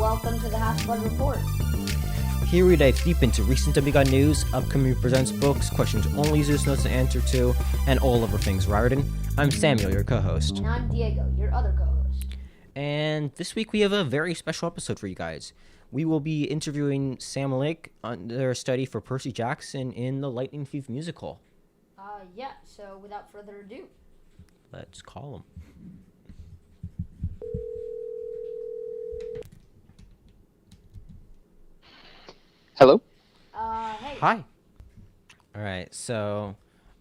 welcome to the Half Blood Report. Here we dive deep into recent WGUN news, upcoming presents books, questions only users know to answer to, and all over things Raritan. I'm Samuel, your co-host. And I'm Diego, your other co-host. And this week we have a very special episode for you guys. We will be interviewing Sam Leicht on their study for Percy Jackson in the Lightning Thief musical. So without further ado, Let's call him. Hello? hey. Hi. All right, so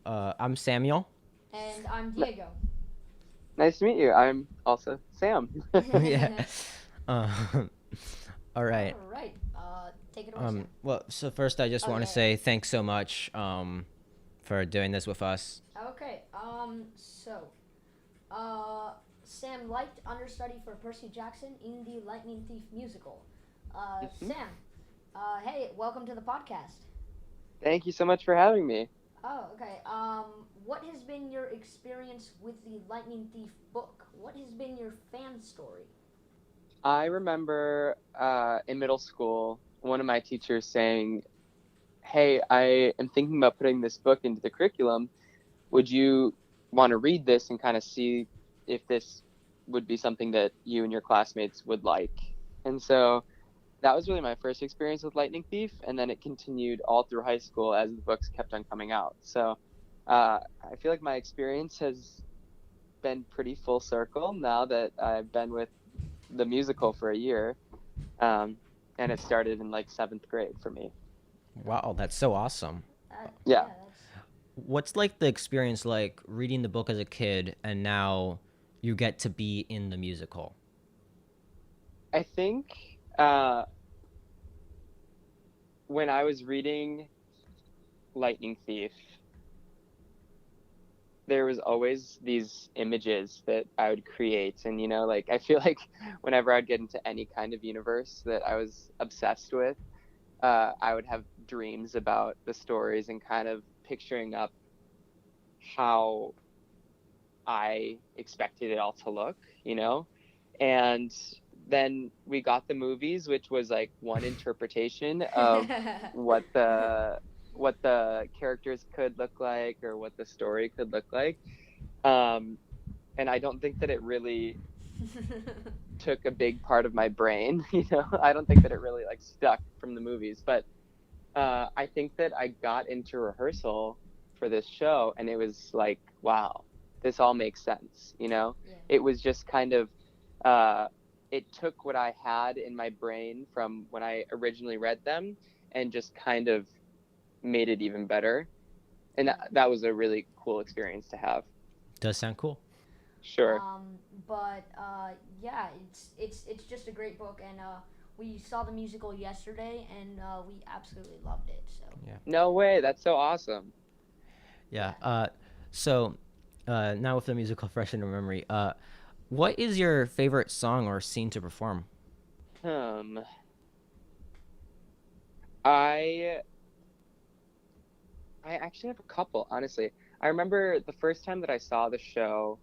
I'm Samuel. And I'm Diego. Nice to meet you. I'm also Sam. Yeah. All right. All right. Take it away, Sam. Well, so first I just want to say thanks so much for doing this with us. Okay. Sam Leicht, understudy for Percy Jackson in the Lightning Thief musical. Sam, hey, welcome to the podcast. Thank you so much for having me. Oh, okay. What has been your experience with the Lightning Thief book? What has been your fan story? I remember in middle school, one of my teachers saying, hey, I am thinking about putting this book into the curriculum. Would you want to read this and kind of see if this would be something that you and your classmates would like? And so that was really my first experience with Lightning Thief, and then it continued all through high school as the books kept on coming out. So I feel like my experience has been pretty full circle now that I've been with the musical for a year, and it started in like 7th grade for me. Wow, that's so awesome. Yeah. What's like the experience like reading the book as a kid and now you get to be in the musical? I think when I was reading Lightning Thief, there was always these images that I would create. And, I feel like whenever I'd get into any kind of universe that I was obsessed with, I would have dreams about the stories and kind of picturing up how I expected it all to look, and then we got the movies, which was like one interpretation of what the characters could look like or what the story could look like, and I don't think that it really took a big part of my brain. I don't think that it really like stuck from the movies, but I think that I got into rehearsal for this show and it was like, wow, this all makes sense. Yeah. It was just kind of it took what I had in my brain from when I originally read them and just kind of made it even better, and that was a really cool experience to have. Does sound cool. Sure. It's just a great book, and we saw the musical yesterday, and we absolutely loved it. So Yeah. No way, that's so awesome. Yeah. So now with the musical fresh in your memory, what is your favorite song or scene to perform? I actually have a couple, honestly. I remember the first time that I saw the show,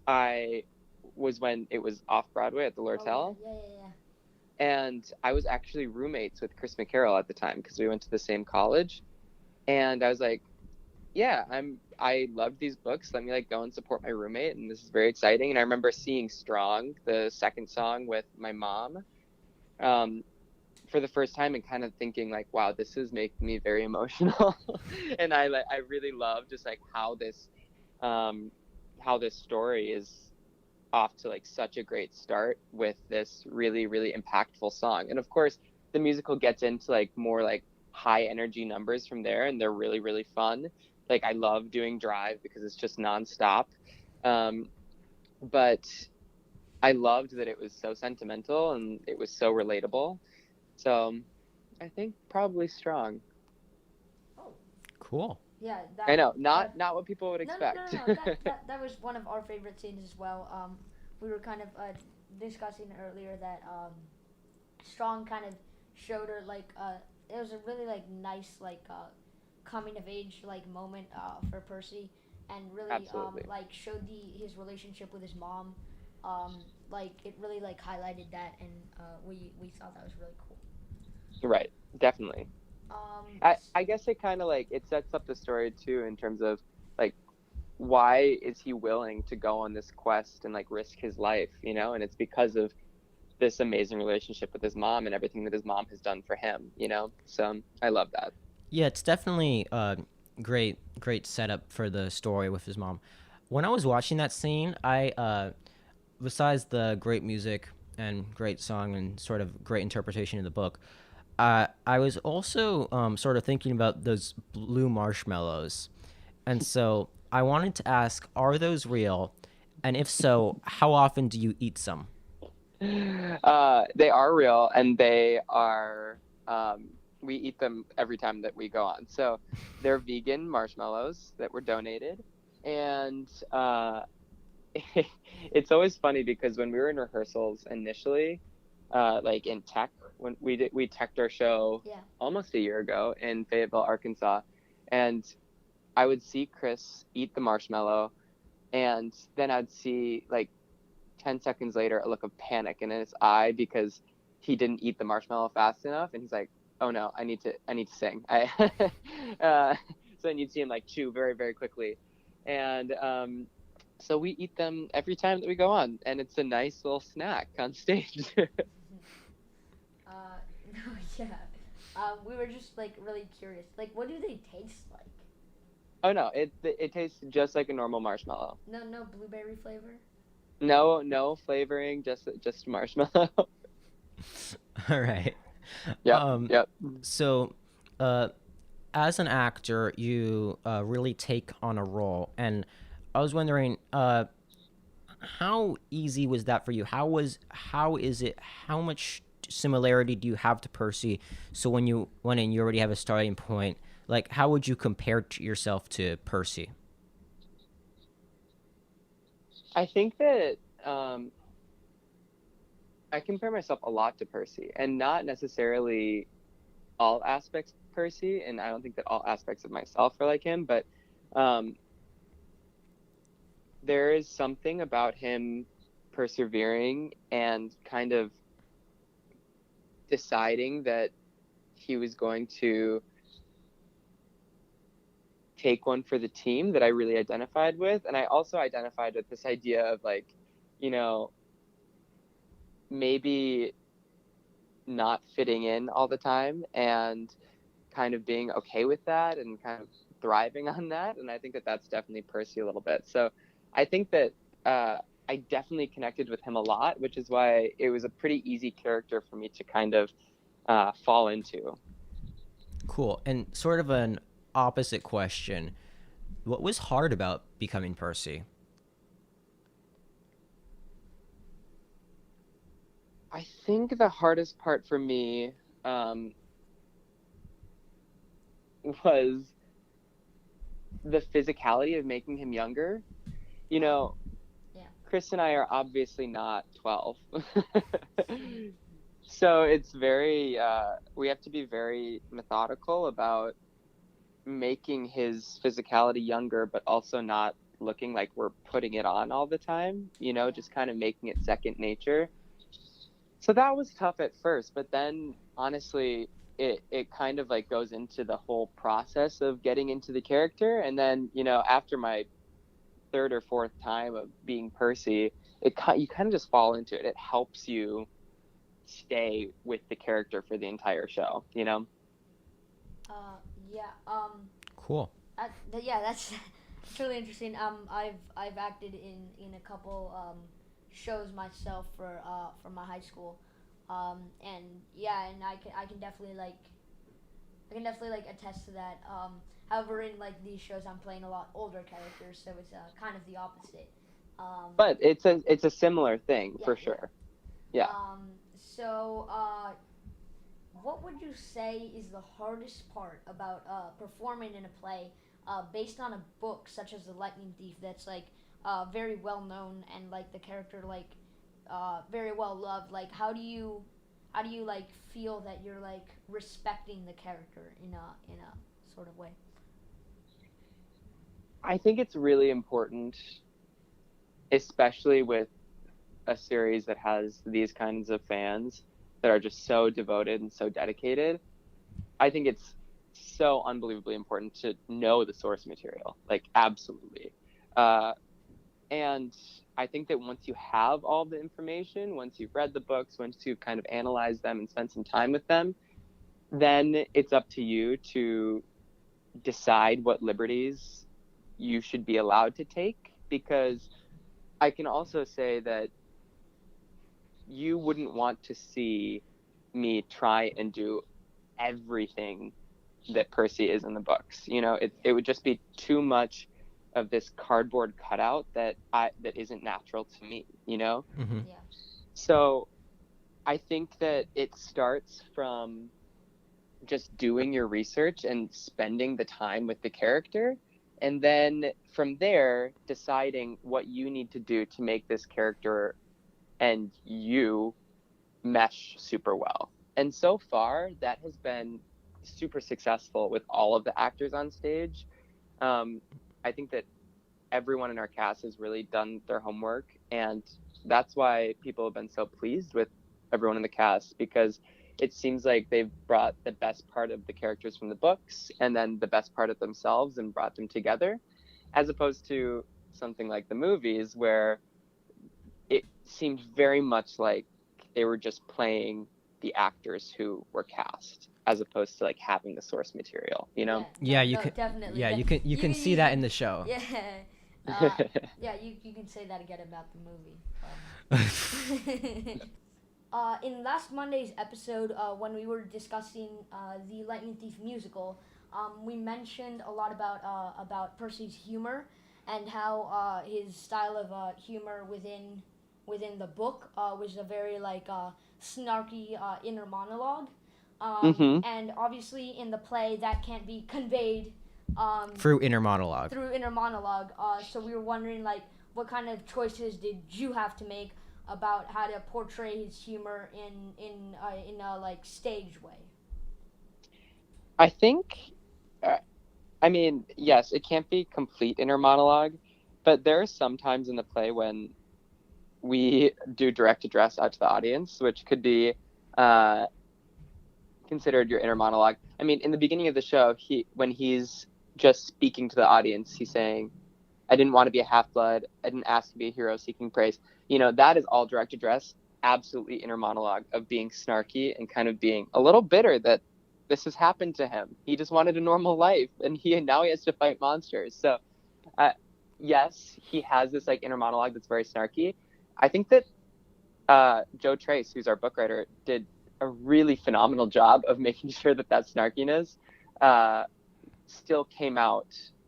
was when it was off Broadway at the Lortel. Yeah. And I was actually roommates with Chris McCarroll at the time because we went to the same college. And I was like, yeah, I loved these books. Let me like go and support my roommate, and this is very exciting. And I remember seeing Strong, the second song, with my mom, for the first time, and kind of thinking like, wow, this is making me very emotional. And I really love just like how this story is off to like such a great start with this really, really impactful song. And of course the musical gets into like more like high energy numbers from there, and they're really, really fun. Like I love doing Drive because it's just nonstop. But I loved that it was so sentimental and it was so relatable. So I think probably Strong. Oh. Cool. Yeah. I know, not what people would No. expect. That was one of our favorite scenes as well. We were kind of discussing earlier that Strong kind of showed her like it was a really like nice like coming of age like moment for Percy, and really Absolutely. like showed his relationship with his mom, like it really like highlighted that, and we thought that was really cool. Right. Definitely. Um, I guess it kind of like it sets up the story too in terms of like why is he willing to go on this quest and like risk his life, and it's because of this amazing relationship with his mom and everything that his mom has done for him. So I love that. Yeah, it's definitely a great setup for the story with his mom. When I was watching that scene, I besides the great music and great song and sort of great interpretation of the book, I was also sort of thinking about those blue marshmallows, and so I wanted to ask, are those real? And if so, how often do you eat some? They are real, and they are. We eat them every time that we go on. So they're vegan marshmallows that were donated, and it's always funny because when we were in rehearsals initially, like in tech, when we teched our show yeah. almost a year ago in Fayetteville, Arkansas, and I would see Chris eat the marshmallow, and then I'd see like 10 seconds later a look of panic in his eye because he didn't eat the marshmallow fast enough, and he's like, oh no, I need to sing. So then you'd see him like chew very very quickly, and so we eat them every time that we go on, and it's a nice little snack on stage. No, yeah. We were just like really curious. Like, what do they taste like? Oh no, it tastes just like a normal marshmallow. No, no blueberry flavor. No flavoring, just marshmallow. All right. Yep, Um, yep. so, uh, as an actor, you really take on a role, and I was wondering, how easy was that for you? How is it? How much similarity do you have to Percy? So when you went in, you already have a starting point. Like, how would you compare yourself to Percy? I think that I compare myself a lot to Percy, and not necessarily all aspects of Percy, and I don't think that all aspects of myself are like him, but um, there is something about him persevering and kind of deciding that he was going to take one for the team that I really identified with. And I also identified with this idea of like, you know, maybe not fitting in all the time and kind of being okay with that and kind of thriving on that. And I think that that's definitely Percy a little bit. So I think that I definitely connected with him a lot, which is why it was a pretty easy character for me to kind of fall into. Cool. And sort of an opposite question. What was hard about becoming Percy? I think the hardest part for me was the physicality of making him younger. You know, Yeah. Chris and I are obviously not 12. So it's very, we have to be very methodical about making his physicality younger, but also not looking like we're putting it on all the time, Yeah. just kind of making it second nature. So that was tough at first, but then honestly, it kind of like goes into the whole process of getting into the character. And then, after my third or fourth time of being Percy, you kind of just fall into it. It helps you stay with the character for the entire show. Uh, yeah. Cool. Yeah, that's it's really interesting. I've acted in a couple shows myself for my high school, and yeah, and I can definitely like attest to that. However, in like these shows, I'm playing a lot older characters, so it's kind of the opposite. Um, But it's a similar thing yeah, for yeah. sure. Yeah. So what would you say is the hardest part about performing in a play based on a book such as The Lightning Thief that's like very well known and like the character like very well loved? Like how do you like feel that you're like respecting the character in a sort of way? I think it's really important, especially with a series that has these kinds of fans that are just so devoted and so dedicated, I think it's so unbelievably important to know the source material, like absolutely. And I think that once you have all the information, once you've read the books, once you've kind of analyzed them and spent some time with them, then it's up to you to decide what liberties you should be allowed to take. Because I can also say that you wouldn't want to see me try and do everything that Percy is in the books. You know, it would just be too much of this cardboard cutout that isn't natural to me, you know? Mm-hmm. Yeah. So I think that it starts from just doing your research and spending the time with the character, and then from there deciding what you need to do to make this character and you mesh super well. And so far that has been super successful with all of the actors on stage. I think that everyone in our cast has really done their homework, and that's why people have been so pleased with everyone in the cast, because it seems like they've brought the best part of the characters from the books and then the best part of themselves and brought them together, as opposed to something like the movies where it seemed very much like they were just playing the actors who were cast, as opposed to like having the source material, you know? Yeah, you no, can definitely. Yeah, you can see that in the show. Yeah. Yeah, you can say that again about the movie. In last Monday's episode, when we were discussing the Lightning Thief musical, we mentioned a lot about Percy's humor and how his style of humor within the book was a very like snarky inner monologue, Mm-hmm. and obviously in the play that can't be conveyed Through inner monologue. So we were wondering like what kind of choices did you have to make about how to portray his humor in a like stage way. I think, I mean, yes, it can't be complete inner monologue, but there are some times in the play when we do direct address out to the audience, which could be uh, considered your inner monologue. I mean, in the beginning of the show, when he's just speaking to the audience, he's saying, I didn't want to be a half-blood. I didn't ask to be a hero seeking praise. You know, that is all direct address, absolutely inner monologue of being snarky and kind of being a little bitter that this has happened to him. He just wanted a normal life, and now he has to fight monsters. So, yes, he has this like inner monologue that's very snarky. I think that Joe Trace, who's our book writer, did a really phenomenal job of making sure that snarkiness still came out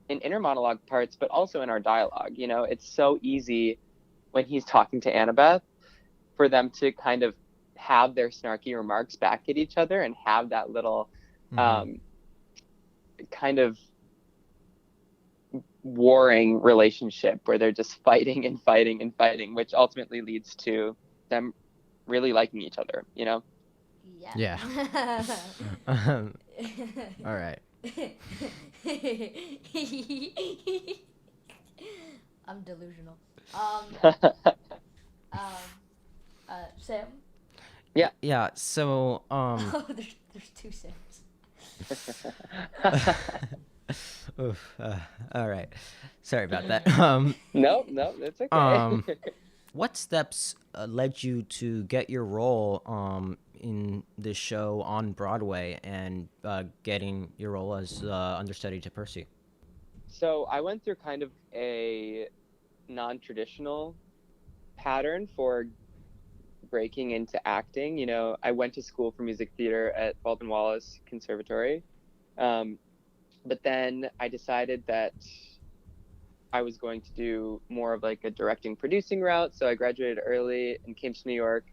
in inner monologue parts, but also in our dialogue. You know, it's so easy when he's talking to Annabeth for them to kind of have their snarky remarks back at each other and have that little kind of warring relationship where they're just fighting and fighting and fighting, which ultimately leads to them really liking each other, you know? Yeah. All right. I'm delusional. Sam? Yeah. Yeah, so Oh, there's two Sams. oof, all right. Sorry about that. No, it's okay. What steps led you to get your role in this show on Broadway and getting your role as understudy to Percy? So I went through kind of a non-traditional pattern for breaking into acting. You know, I went to school for music theater at Baldwin Wallace Conservatory, but then I decided that I was going to do more of like a directing producing route. So I graduated early and came to New York,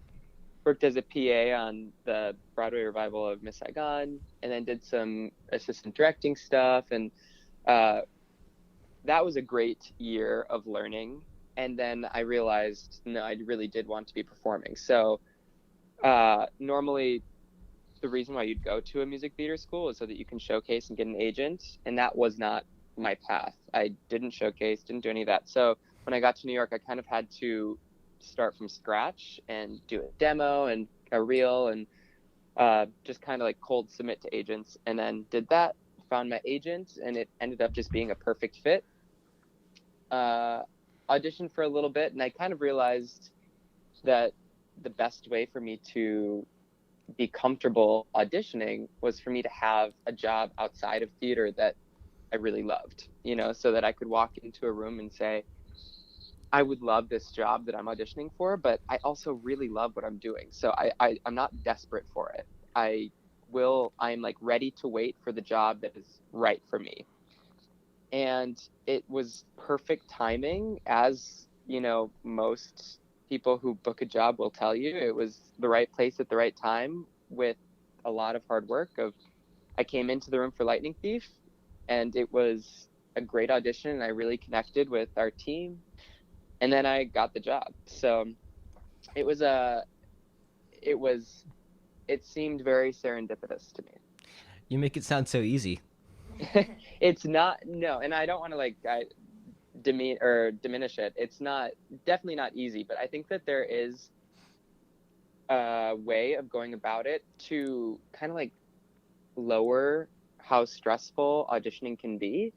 worked as a PA on the Broadway revival of Miss Saigon, and then did some assistant directing stuff. And that was a great year of learning. And then I realized, no, I really did want to be performing. So normally the reason why you'd go to a music theater school is so that you can showcase and get an agent. And that was not my path. I didn't showcase, didn't do any of that. So when I got to New York, I kind of had to start from scratch and do a demo and a reel and just kind of like cold submit to agents, and then did that, found my agent, and it ended up just being a perfect fit. Auditioned for a little bit, and I kind of realized that the best way for me to be comfortable auditioning was for me to have a job outside of theater that I really loved, so that I could walk into a room and say, I would love this job that I'm auditioning for, but I also really love what I'm doing. So I'm not desperate for it. I'm like ready to wait for the job that is right for me. And it was perfect timing, as, most people who book a job will tell you. It was the right place at the right time with a lot of hard work. I came into the room for Lightning Thief, and it was a great audition, and I really connected with our team, and then I got the job. So it was it seemed very serendipitous to me. You make it sound so easy. It's not, no, and I don't want to like diminish it. It's definitely not easy, but I think that there is a way of going about it to kind of like lower how stressful auditioning can be,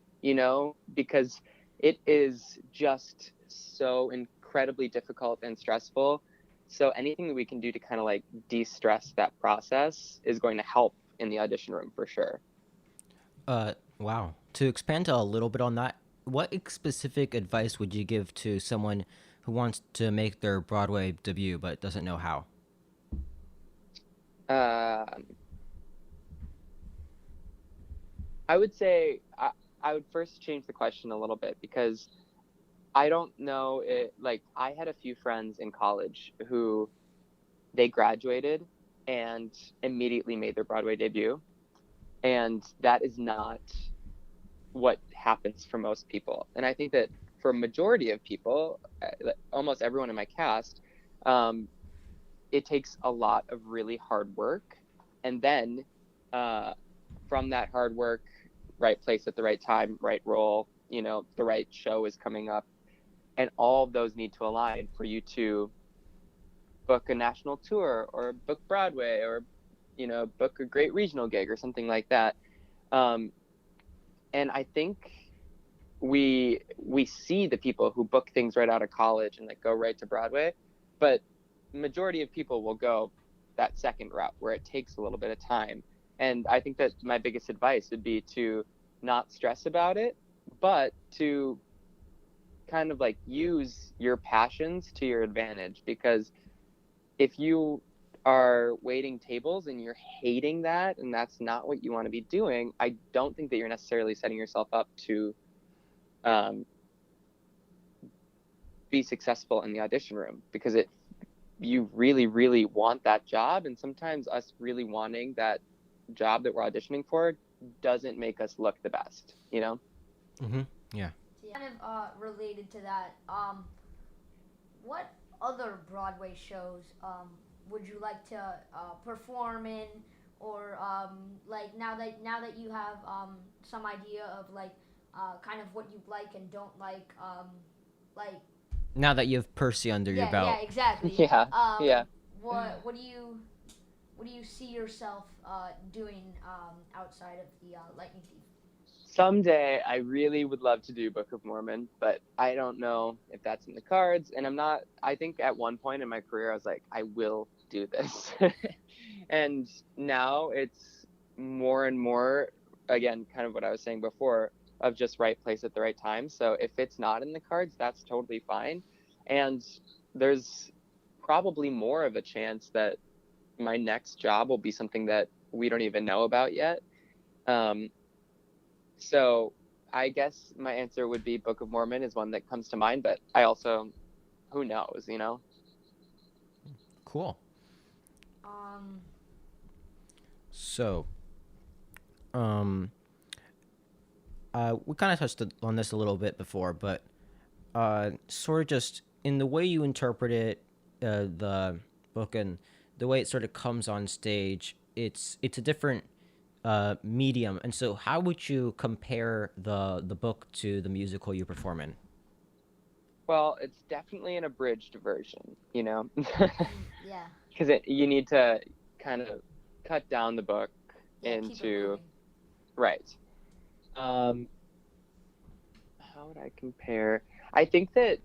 because it is just so incredibly difficult and stressful. So anything that we can do to kind of like de-stress that process is going to help in the audition room for sure. Wow. To expand a little bit on that, what specific advice would you give to someone who wants to make their Broadway debut but doesn't know how? I would say I would first change the question a little bit, because I don't know it. Like, I had a few friends in college who they graduated and immediately made their Broadway debut. And that is not what happens for most people. And I think that for a majority of people, almost everyone in my cast, it takes a lot of really hard work. And then from that hard work, right place at the right time, right role, the right show is coming up. And all of those need to align for you to book a national tour or book Broadway or, book a great regional gig or something like that. And I think we see the people who book things right out of college and like go right to Broadway, but majority of people will go that second route where it takes a little bit of time. And I think that my biggest advice would be to not stress about it, but to kind of like use your passions to your advantage. Because if you are waiting tables and you're hating that and that's not what you want to be doing, I don't think that you're necessarily setting yourself up to be successful in the audition room, because you really, really want that job. And sometimes us really wanting that job that we're auditioning for doesn't make us look the best, Mm-hmm. Yeah. Kind of related to that, what other Broadway shows would you like to perform in, or like now that you have some idea of like kind of what you like and don't like Now that you have Percy under your belt. yeah, exactly. Yeah. Yeah. What do you see yourself doing outside of the Lightning Thief? Someday I really would love to do Book of Mormon, but I don't know if that's in the cards. And I think at one point in my career, I was like, I will do this. And now it's more and more, again, kind of what I was saying before, of just right place at the right time. So if it's not in the cards, that's totally fine. And there's probably more of a chance that my next job will be something that we don't even know about yet. So I guess my answer would be Book of Mormon is one that comes to mind, but I also, who knows, Cool. Um, So, we kind of touched on this a little bit before, but sort of just in the way you interpret it, the book and the way it sort of comes on stage, it's a different medium. And so, how would you compare the book to the musical you perform in? Well, it's definitely an abridged version, you know, Yeah. because you need to kind of cut down the book Yeah. Keep it into, moving. right. Um, how would I compare? I think that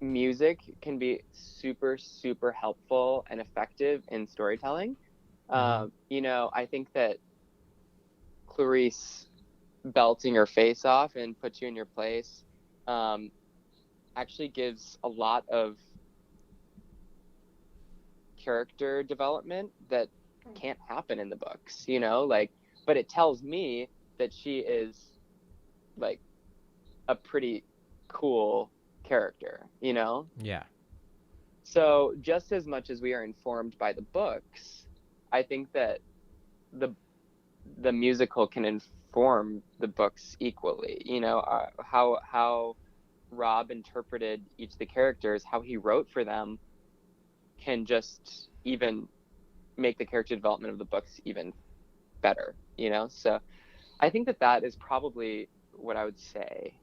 music can be super, super helpful and effective in storytelling. Mm-hmm. You know, I think that Clarice belting her face off and put you in your place um, actually gives a lot of character development that can't happen in the books, you know, like, but it tells me that she is like a pretty cool character, you know? Yeah. So just as much as we are informed by the books, I think that the the musical can inform the books equally, you know, how Rob interpreted each of the characters, how he wrote for them can just even make the character development of the books even better, you know? So I think that that is probably what I would say.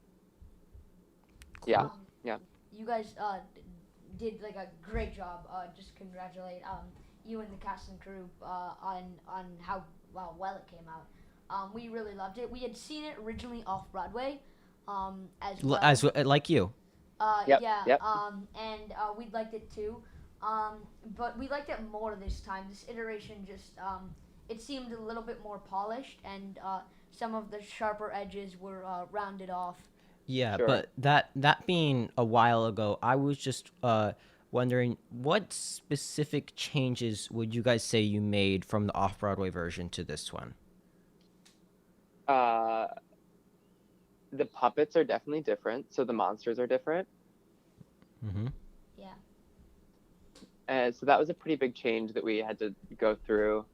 Yeah. Cool. Um, Yeah. you guys did like a great job. Just congratulate you and the cast and crew on how well it came out. We really loved it. We had seen it originally off Broadway, as well. As like you. Yep. Yeah. Yep. And we liked it too. But we liked it more this time. This iteration just it seemed a little bit more polished, and some of the sharper edges were rounded off. Yeah, Sure. but that being a while ago, I was just wondering what specific changes would you guys say you made from the off Broadway version to this one? Uh, the puppets are definitely different, so the monsters are different. Mm-hmm. Yeah. And so that was a pretty big change that we had to go through.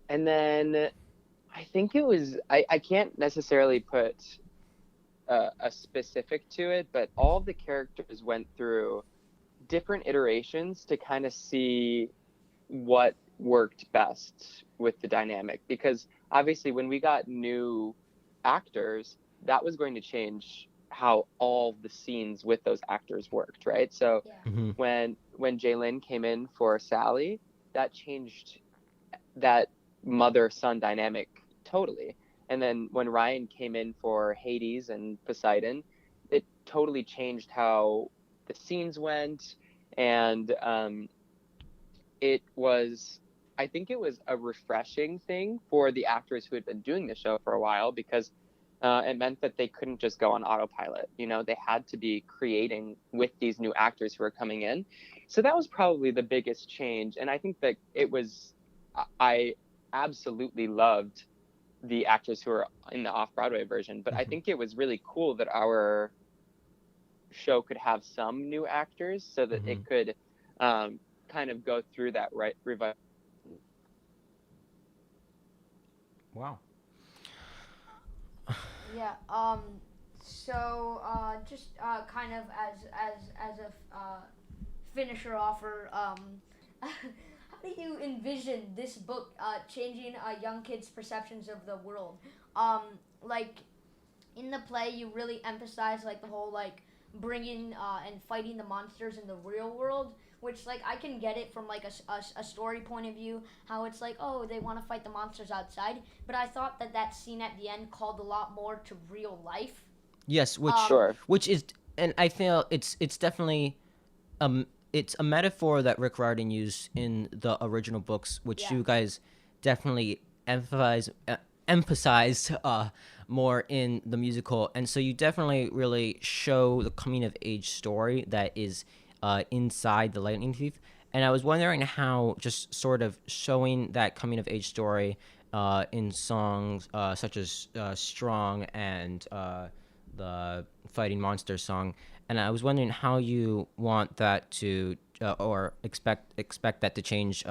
And then I think it was, I can't necessarily put a specific to it, but all of the characters went through different iterations to kind of see what worked best with the dynamic. Because obviously, when we got new actors, that was going to change how all the scenes with those actors worked, right? So Yeah. Mm-hmm. when Jaylin came in for Sally, that changed that mother son dynamic totally. And then when Ryan came in for Hades and Poseidon, it totally changed how the scenes went. And it was, I think it was a refreshing thing for the actors who had been doing the show for a while because it meant that they couldn't just go on autopilot. You know, they had to be creating with these new actors who were coming in. So that was probably the biggest change. And I think that it was, I absolutely loved the actors who were in the off Broadway version, but I Mm-hmm. think it was really cool that our show could have some new actors so that Mm-hmm. it could um, kind of go through that right revival. Wow. Yeah. So just kind of as a finisher offer, how do you envision this book changing a young kids' perceptions of the world? Like in the play, you really emphasize like the whole like bringing and fighting the monsters in the real world, which like I can get it from like a story point of view, how it's like, oh, they want to fight the monsters outside, but I thought that that scene at the end called a lot more to real life. Yes, um Sure. which is, and I feel it's definitely it's a metaphor that Rick Riordan used in the original books, which yeah. you guys definitely emphasized more in the musical, and so you definitely really show the coming of age story that is inside the Lightning Thief. And I was wondering how just sort of showing that coming of age story in songs such as "Strong" and the Fighting Monster song, and I was wondering how you want that to or expect that to change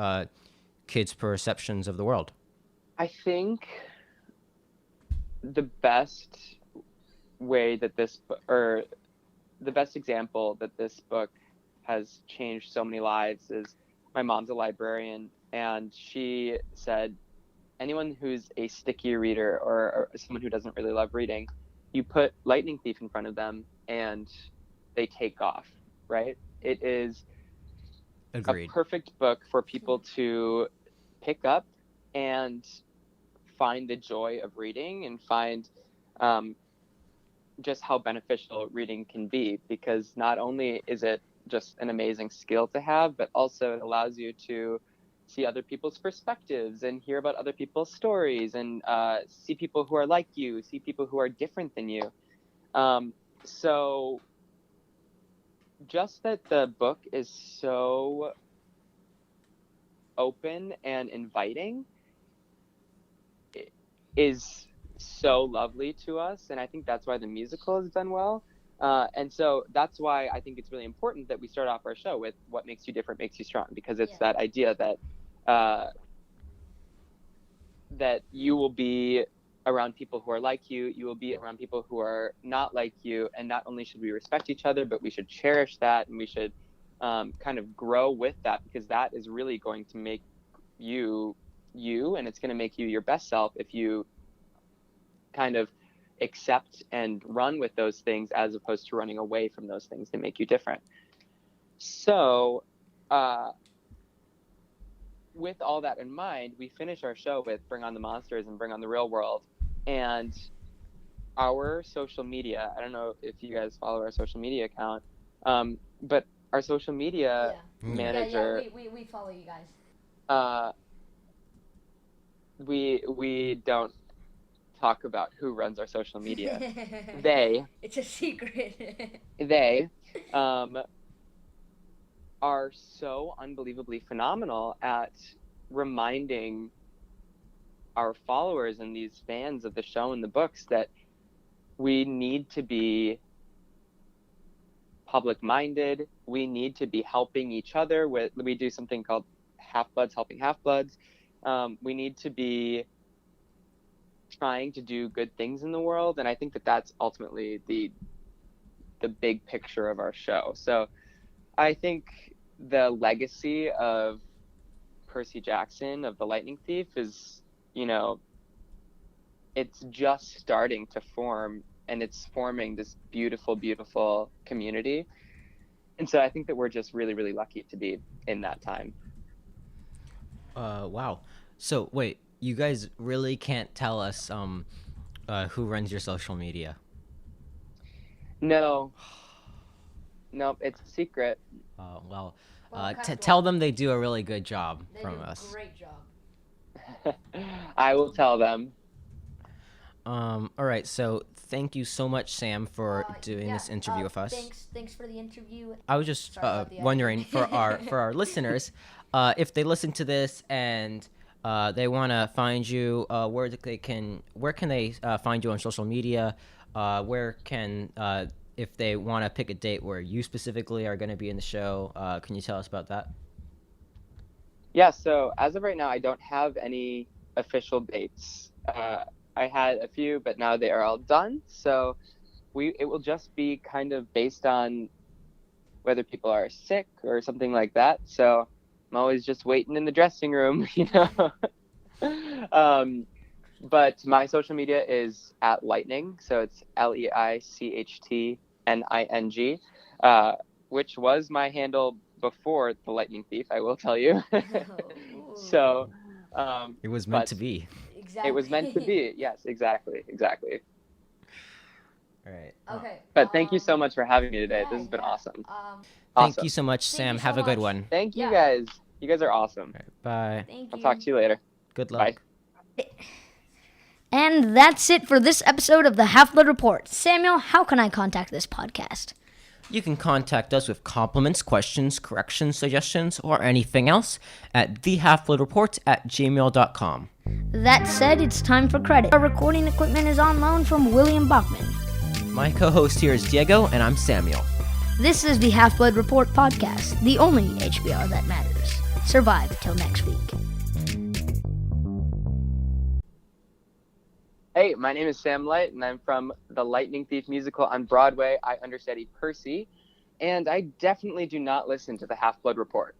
kids' perceptions of the world. I think the best way that or the best example that this book has changed so many lives is my mom's a librarian, and she said anyone who's a sticky reader or someone who doesn't really love reading, you put Lightning Thief in front of them and they take off, right? It is Agreed. a perfect book for people to pick up and find the joy of reading and find just how beneficial reading can be, because not only is it just an amazing skill to have, but also it allows you to see other people's perspectives and hear about other people's stories and see people who are like you, see people who are different than you. So just that the book is so open and inviting is so lovely to us, and I think that's why the musical has done well. And so that's why I think it's really important that we start off our show with what makes you different makes you strong, because it's that idea that that you will be around people who are like you will be around people who are not like you, and not only should we respect each other, but we should cherish that, and we should kind of grow with that, because that is really going to make you, and it's going to make you your best self if you kind of accept and run with those things, as opposed to running away from those things that make you different. So with all that in mind, we finish our show with Bring on the Monsters and Bring on the Real World. And our social media, I don't know if you guys follow our social media account, but our social media manager... We follow you guys. We don't talk about who runs our social media. It's a secret. They are so unbelievably phenomenal at reminding our followers and these fans of the show and the books that we need to be public-minded. We need to be helping each other. We do something called Half-Bloods Helping Half-Bloods. We need to be trying to do good things in the world, and I think that that's ultimately the big picture of our show. So I think the legacy of Percy Jackson, of the Lightning Thief, is, it's just starting to form, and it's forming this beautiful, beautiful community. And so I think that we're just really, really lucky to be in that time. Wow. So wait, you guys really can't tell us who runs your social media? No, it's a secret. Well, tell them they do a really good job They from do a us. great job. I will tell them. All right, so thank you so much, Sam, for doing this interview with us. Thanks for the interview. I was just wondering for our listeners, if they listen to this and they want to find you, where can they find you on social media? If they want to pick a date where you specifically are going to be in the show, can you tell us about that? Yeah, so as of right now, I don't have any official dates. I had a few, but now they are all done. So it will just be kind of based on whether people are sick or something like that. So I'm always just waiting in the dressing room, But my social media is at Lightning. So it's LEICHTNING, which was my handle before the Lightning Thief, I will tell you. So it was meant to be. Exactly. It was meant to be. Yes, exactly. All right. Okay. But thank you so much for having me today. This has been awesome. Thank you so much, Sam. Have a good one. Thank you guys. You guys are awesome. Right, bye. Thank you. I'll talk to you later. Good luck. Bye. And that's it for this episode of the Half-Blood Report. Samuel, how can I contact this podcast? You can contact us with compliments, questions, corrections, suggestions, or anything else at thehalfbloodreport@gmail.com. That said, it's time for credit. Our recording equipment is on loan from William Bachman. My co-host here is Diego, and I'm Samuel. This is the Half-Blood Report podcast, the only HBR that matters. Survive till next week. Hey, my name is Sam Leicht, and I'm from the Lightning Thief musical on Broadway. I understudy Percy, and I definitely do not listen to the Half-Blood Report.